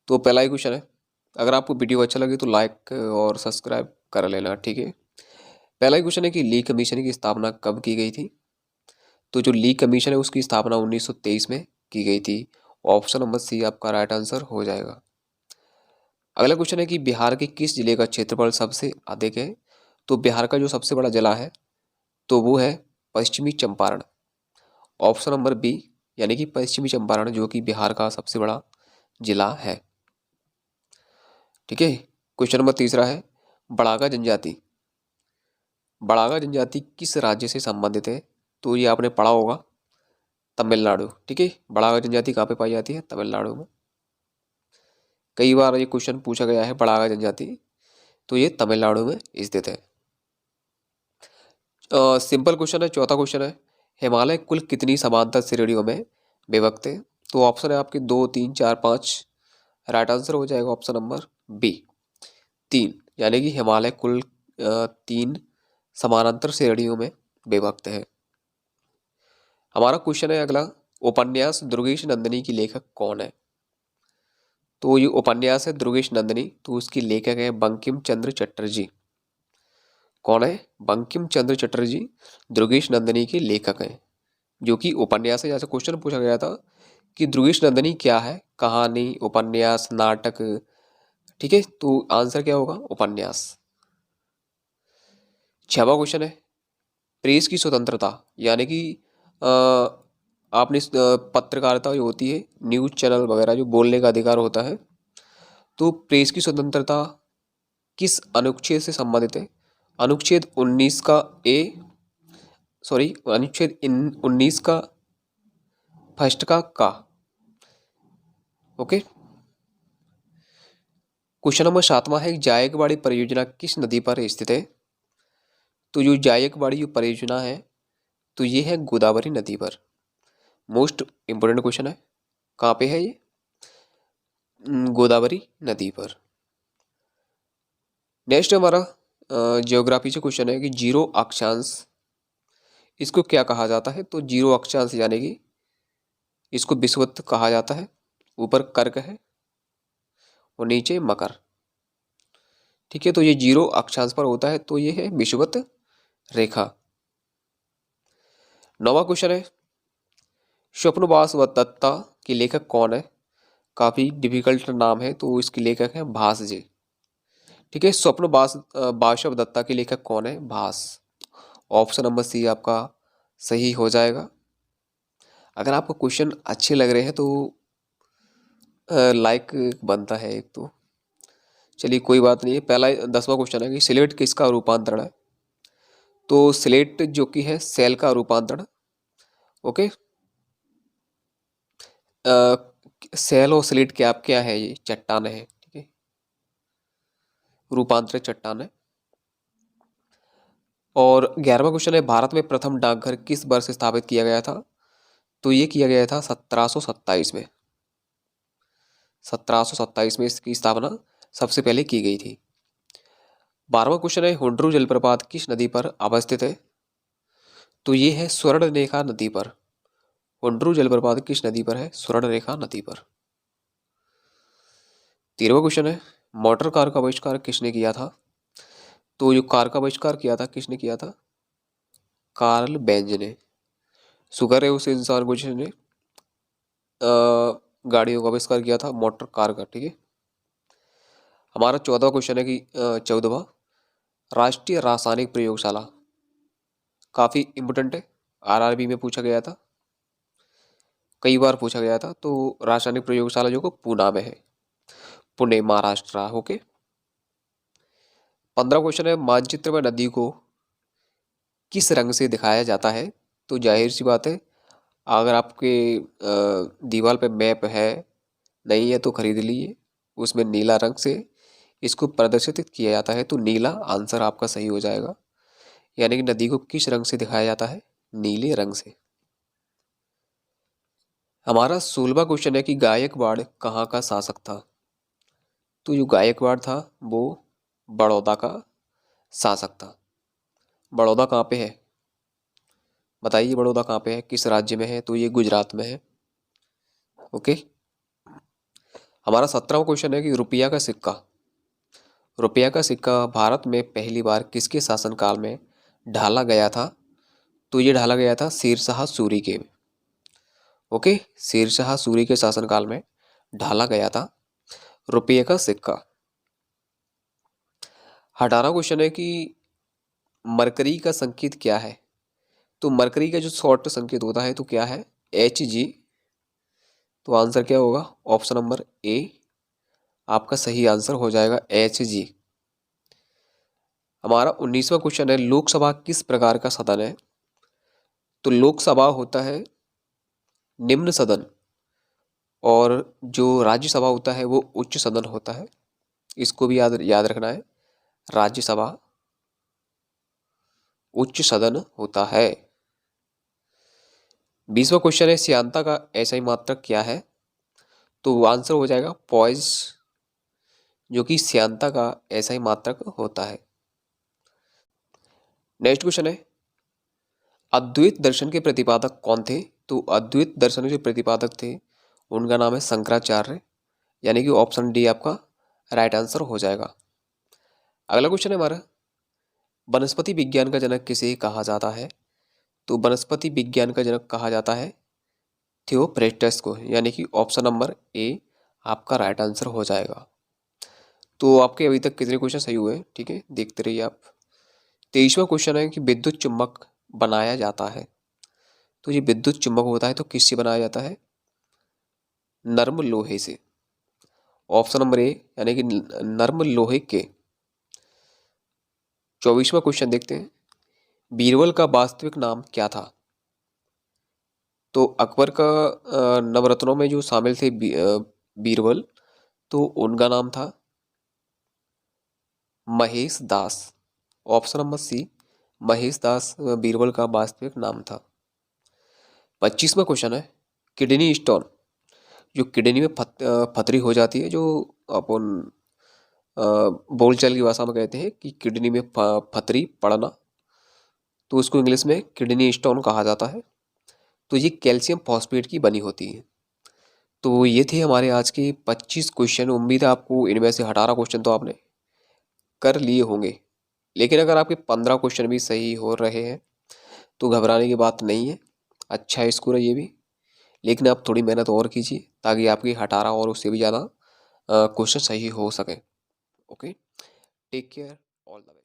तो पहला ही क्वेश्चन है, अगर आपको वीडियो अच्छा लगे तो लाइक और सब्सक्राइब कर लेना, ठीक है। पहला ही क्वेश्चन है कि ली कमीशन की स्थापना कब की गई थी? तो जो ली कमीशन है उसकी स्थापना 1923 में की गई थी। ऑप्शन नंबर सी आपका राइट आंसर हो जाएगा। अगला क्वेश्चन है कि बिहार के किस जिले का क्षेत्रफल सबसे अधिक है? तो बिहार का जो सबसे बड़ा जिला है तो वो है पश्चिमी चंपारण। ऑप्शन नंबर बी यानी कि पश्चिमी चंपारण जो कि बिहार का सबसे बड़ा जिला है, ठीक है। क्वेश्चन नंबर तीसरा है, बड़ागा जनजाति। बड़ागा जनजाति किस राज्य से संबंधित है? तो ये आपने पढ़ा होगा, तमिलनाडु, ठीक है। बड़ागा जनजाति कहाँ पे पाई जाती है? तमिलनाडु में। कई बार ये क्वेश्चन पूछा गया है बड़ागा जनजाति, तो ये तमिलनाडु में स्थित है। सिंपल क्वेश्चन है, चौथा क्वेश्चन है, हिमालय कुल कितनी समांतर श्रेणियों में विभक्त है? तो ऑप्शन है आपके 2, 3, 4, 5। राइट आंसर हो जाएगा ऑप्शन नंबर बी 3, यानी कि हिमालय कुल 3 समानांतर श्रेणियों में विभक्त है। हमारा क्वेश्चन है अगला, उपन्यास दुर्गेश नंदिनी की लेखक कौन है? तो ये उपन्यास है दुर्गेश नंदिनी, तो उसकी लेखक है बंकिम चंद्र चटर्जी। कौन है? बंकिम चंद्र चटर्जी दुर्गेश नंदिनी के लेखक हैं। जो कि उपन्यास है, जैसे क्वेश्चन पूछा गया था कि दुर्गेश नंदिनी क्या है, कहानी, उपन्यास, नाटक, ठीक है। तो आंसर क्या होगा? उपन्यास। छठवां क्वेश्चन है, प्रेस की स्वतंत्रता यानी कि आपने पत्रकारिता जो होती है, न्यूज चैनल वगैरह जो बोलने का अधिकार होता है, तो प्रेस की स्वतंत्रता किस अनुच्छेद से संबंधित है? अनुच्छेद 19 का ए, सॉरी अनुच्छेद 19 का फर्स्ट का, ओके। क्वेश्चन नंबर 7वां है, जायकवाड़ी परियोजना किस नदी पर स्थित है? तो जो जायकवाड़ी परियोजना है तो ये है गोदावरी नदी पर। मोस्ट इंपोर्टेंट क्वेश्चन है, कहाँ पे है ये? गोदावरी नदी पर। नेक्स्ट हमारा ज्योग्राफी से क्वेश्चन है कि जीरो अक्षांश इसको क्या कहा जाता है? तो जीरो अक्षांश यानी कि इसको विषुवत कहा जाता है। ऊपर कर्क है और नीचे मकर, ठीक है। तो ये जीरो अक्षांश पर होता है, तो ये है विषुवत रेखा। 9वां क्वेश्चन है, स्वप्नवास व दत्ता की लेखक कौन है? काफी डिफिकल्ट नाम है, तो इसकी लेखक है भास जी, ठीक है। स्वप्नवास वासव दत्ता के लेखक कौन है? भास। ऑप्शन नंबर सी आपका सही हो जाएगा। अगर आपको क्वेश्चन अच्छे लग रहे हैं तो लाइक बनता है एक तो, चलिए कोई बात नहीं है। पहला 10वां क्वेश्चन है कि सिलेट किसका रूपांतरण है? तो सिलेट जो कि है सेल का रूपांतरण, ओके। सेल और सिलेट क्या है? ये चट्टान है, ठीक है, रूपांतरित चट्टान है। और 11वां क्वेश्चन है, भारत में प्रथम डाकघर किस वर्ष स्थापित किया गया था? तो ये किया गया था 1727 में। 1727 में इसकी स्थापना सबसे पहले की गई थी। 12वां क्वेश्चन है, हुंड्रू जलप्रपात किस नदी पर अवस्थित है? तो ये है स्वर्णरेखा नदी पर। हुंड्रू जलप्रपात किस नदी पर है? स्वर्णरेखा नदी पर। 13वां क्वेश्चन है, मोटर कार का आविष्कार किसने किया था? तो जो कार का आविष्कार किया था किसने किया था? कार्ल बेंज ने। शुक्र है उस इंसान को जिसने गाड़ियों का आविष्कार किया था, मोटर कार का, ठीक है। हमारा 14वां क्वेश्चन है कि 14वां, राष्ट्रीय रासायनिक प्रयोगशाला काफी इंपोर्टेंट है, आरआरबी में पूछा गया था, कई बार पूछा गया था। तो रासायनिक प्रयोगशाला जो को पूना में है, पुणे महाराष्ट्र, ओके। 15वां क्वेश्चन है, मानचित्र में नदी को किस रंग से दिखाया जाता है? तो जाहिर सी बात है, अगर आपके दीवार पे मैप है, नहीं है तो खरीद लीजिए, उसमें नीला रंग से इसको प्रदर्शित किया जाता है, तो नीला आंसर आपका सही हो जाएगा। यानी कि नदी को किस रंग से दिखाया जाता है? नीले रंग से। हमारा 16वां क्वेश्चन है कि गायकवाड़ कहाँ का शासक था? तो जो गायकवाड़ था वो बड़ौदा का शासक था। बड़ौदा कहाँ पे है? बताइए बड़ौदा कहाँ पे है, किस राज्य में है? तो ये गुजरात में है, ओके। हमारा 17वां क्वेश्चन है कि रुपया का सिक्का भारत में पहली बार किसके शासनकाल में ढाला गया था? तो ये ढाला गया था शेरशाह सूरी के। ओके, शेरशाह सूरी के शासनकाल में ढाला गया था रुपये का सिक्का। 18वां क्वेश्चन है कि मरकरी का संकेत क्या है? तो मरकरी का जो शॉर्ट संकेत होता है तो क्या है? Hg। तो आंसर क्या होगा? ऑप्शन नंबर ए आपका सही आंसर हो जाएगा, Hg। हमारा 19वां क्वेश्चन है लोकसभा किस प्रकार का सदन है? तो लोकसभा होता है निम्न सदन, और जो राज्यसभा होता है वो उच्च सदन होता है। इसको भी याद रखना है, राज्यसभा उच्च सदन होता है। 20वां क्वेश्चन है श्यानता का SI मात्रक क्या है? तो आंसर हो जाएगा पॉइज, जो कि श्यानता का SI मात्रक होता है। नेक्स्ट क्वेश्चन है अद्वैत दर्शन के प्रतिपादक कौन थे? तो अद्वैत दर्शन के जो प्रतिपादक थे उनका नाम है शंकराचार्य, यानी कि ऑप्शन डी आपका राइट आंसर हो जाएगा। अगला क्वेश्चन है हमारा वनस्पति विज्ञान का जनक किसे कहा जाता है? तो वनस्पति विज्ञान का जनक कहा जाता है थियोफ्रेस्टस को, यानी कि ऑप्शन नंबर ए आपका राइट आंसर हो जाएगा। तो आपके अभी तक कितने क्वेश्चन सही हुए? ठीक है, देखते रहिए आप। 23वां क्वेश्चन है कि विद्युत चुम्बक बनाया जाता है। तो ये विद्युत चुम्बक होता है तो किससे बनाया जाता है? नर्म लोहे से। ऑप्शन नंबर ए यानी कि नर्म लोहे के। 24वां क्वेश्चन देखते हैं बीरबल का वास्तविक नाम क्या था? तो अकबर का नवरत्नों में जो शामिल थे बीरबल, तो उनका नाम था महेश दास। ऑप्शन नंबर सी महेश दास बीरबल का वास्तविक नाम था। 25वां क्वेश्चन है किडनी स्टोन, जो किडनी में फतरी हो जाती है, जो अपन बोलचाल की भाषा में कहते हैं कि किडनी में फतरी पड़ना, तो उसको इंग्लिश में किडनी स्टोन कहा जाता है। तो ये कैल्शियम फॉस्फेट की बनी होती है। तो ये थे हमारे आज के 25 क्वेश्चन। उम्मीद है आपको इनमें से 18 क्वेश्चन तो आपने कर लिए होंगे, लेकिन अगर आपके 15 क्वेश्चन भी सही हो रहे हैं तो घबराने की बात नहीं है, अच्छा स्कोर है ये भी। लेकिन आप थोड़ी मेहनत और कीजिए ताकि आपकी 18 और उससे भी ज़्यादा क्वेश्चन सही हो सके। Okay, take care, all the best.